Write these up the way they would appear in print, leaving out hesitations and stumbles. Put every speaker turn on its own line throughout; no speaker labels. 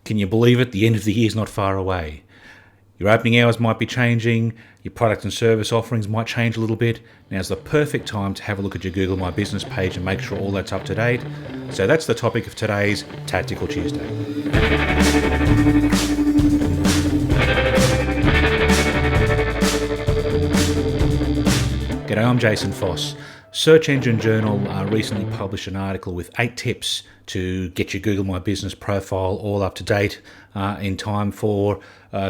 Can you believe it? The end of the year is not far away. Your opening hours might be changing, your product and service offerings might change a little bit. Now's the perfect time to have a look at your Google My Business page and make sure all that's up to date. So that's the topic of today's Tactical Tuesday. G'day, I'm Jason Foss. Search Engine Journal recently published an article with 8 tips to get your Google My Business profile all up to date in time for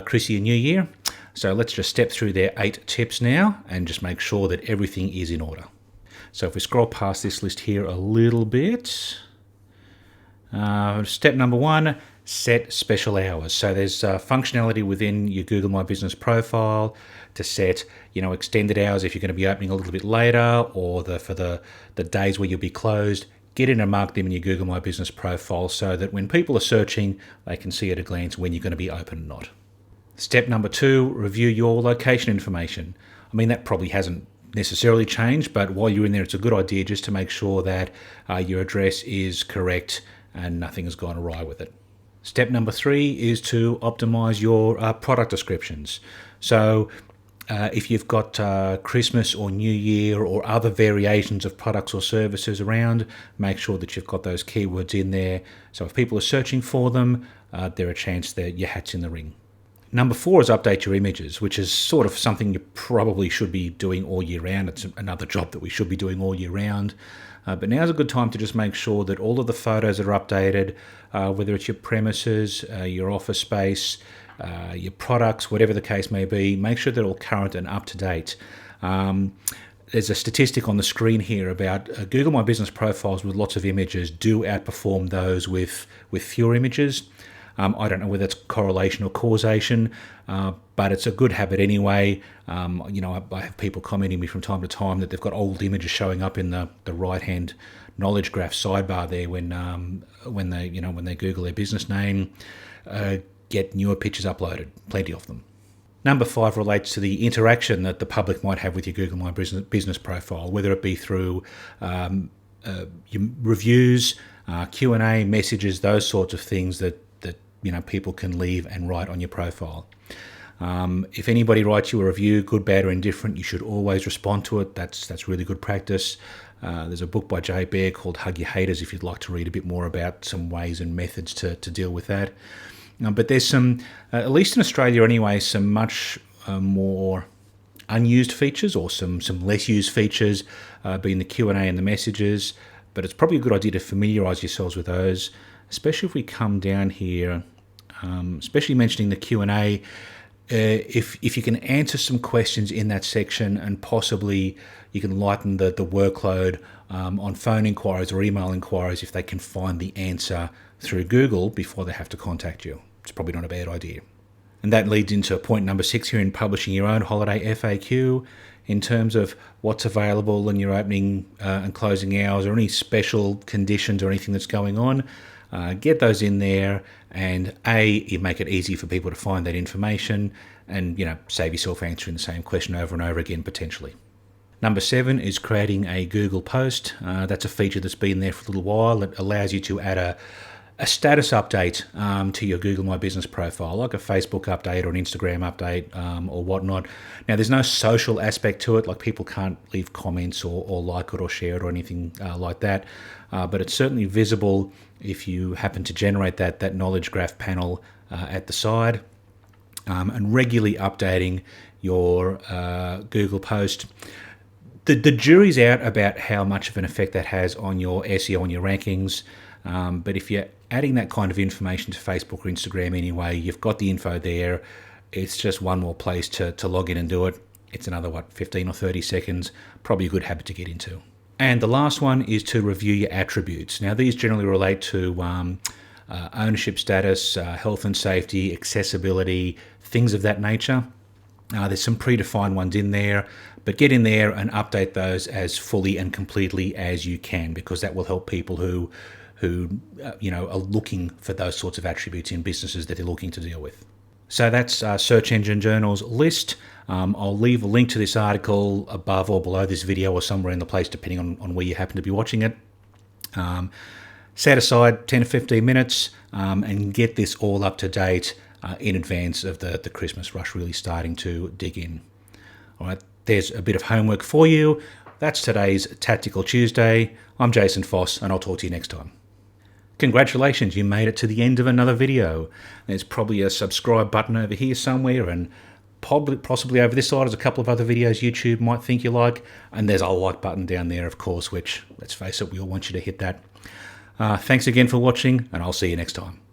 Chrissy and New Year. So let's just step through their 8 tips now and just make sure that everything is in order. So if we scroll past this list here a little bit, step number 1, set special hours. So there's functionality within your Google My Business profile to set, extended hours if you're going to be opening a little bit later, or for the days where you'll be closed. Get in and mark them in your Google My Business profile so that when people are searching, they can see at a glance when you're going to be open or not. Step number 2, review your location information. I mean, that probably hasn't necessarily changed, but while you're in there, it's a good idea just to make sure that your address is correct and nothing has gone awry with it. Step number 3 is to optimize your product descriptions. So if you've got Christmas or New Year or other variations of products or services around, make sure that you've got those keywords in there. So if people are searching for them, there's a chance that your hat's in the ring. Number 4 is update your images, which is sort of something you probably should be doing all year round. It's another job that we should be doing all year round. But now's a good time to just make sure that all of the photos are updated, whether it's your premises, your office space, your products, whatever the case may be. Make sure they're all current and up to date. There's a statistic on the screen here about Google My Business profiles with lots of images do outperform those with fewer images. I don't know whether it's correlation or causation, but it's a good habit anyway. I have people commenting me from time to time that they've got old images showing up in the right-hand knowledge graph sidebar there when they Google their business name. Get newer pictures uploaded, plenty of them. Number 5 relates to the interaction that the public might have with your Google My Business profile, whether it be through your reviews, Q&A, messages, those sorts of things that people can leave and write on your profile. If anybody writes you a review, good, bad, or indifferent, you should always respond to it. That's really good practice. There's a book by Jay Baer called Hug Your Haters if you'd like to read a bit more about some ways and methods to deal with that. But there's some, at least in Australia anyway, some much more unused features or some less used features, being the Q&A and the messages. But it's probably a good idea to familiarise yourselves with those, especially if we come down here, especially mentioning the Q&A. If you can answer some questions in that section and possibly you can lighten the workload on phone inquiries or email inquiries if they can find the answer through Google before they have to contact you. It's probably not a bad idea. And that leads into point number 6 here in publishing your own holiday FAQ in terms of what's available in your opening and closing hours or any special conditions or anything that's going on. Get those in there and you make it easy for people to find that information and, save yourself answering the same question over and over again potentially. Number 7 is creating a Google post. That's a feature that's been there for a little while. It allows you to add a status update to your Google My Business profile, like a Facebook update or an Instagram update or whatnot. Now, there's no social aspect to it, like people can't leave comments or like it or share it or anything like that, but it's certainly visible if you happen to generate that knowledge graph panel at the side, and regularly updating your Google post. The jury's out about how much of an effect that has on your SEO and your rankings, but if you're adding that kind of information to Facebook or Instagram anyway, you've got the info there. It's just one more place to log in and do it. It's another, 15 or 30 seconds, probably a good habit to get into. And the last one is to review your attributes. Now, these generally relate to ownership status, health and safety, accessibility, things of that nature. There's some predefined ones in there, but get in there and update those as fully and completely as you can, because that will help people who are looking for those sorts of attributes in businesses that they're looking to deal with. So that's Search Engine Journal's list. I'll leave a link to this article above or below this video or somewhere in the place, depending on where you happen to be watching it. set aside 10 to 15 minutes and get this all up to date in advance of the Christmas rush really starting to dig in. All right, there's a bit of homework for you. That's today's Tactical Tuesday. I'm Jason Foss, and I'll talk to you next time. Congratulations, you made it to the end of another video. There's probably a subscribe button over here somewhere, and possibly over this side there's a couple of other videos YouTube might think you like, and there's a like button down there, of course, which, let's face it, we all want you to hit that. Thanks again for watching, and I'll see you next time.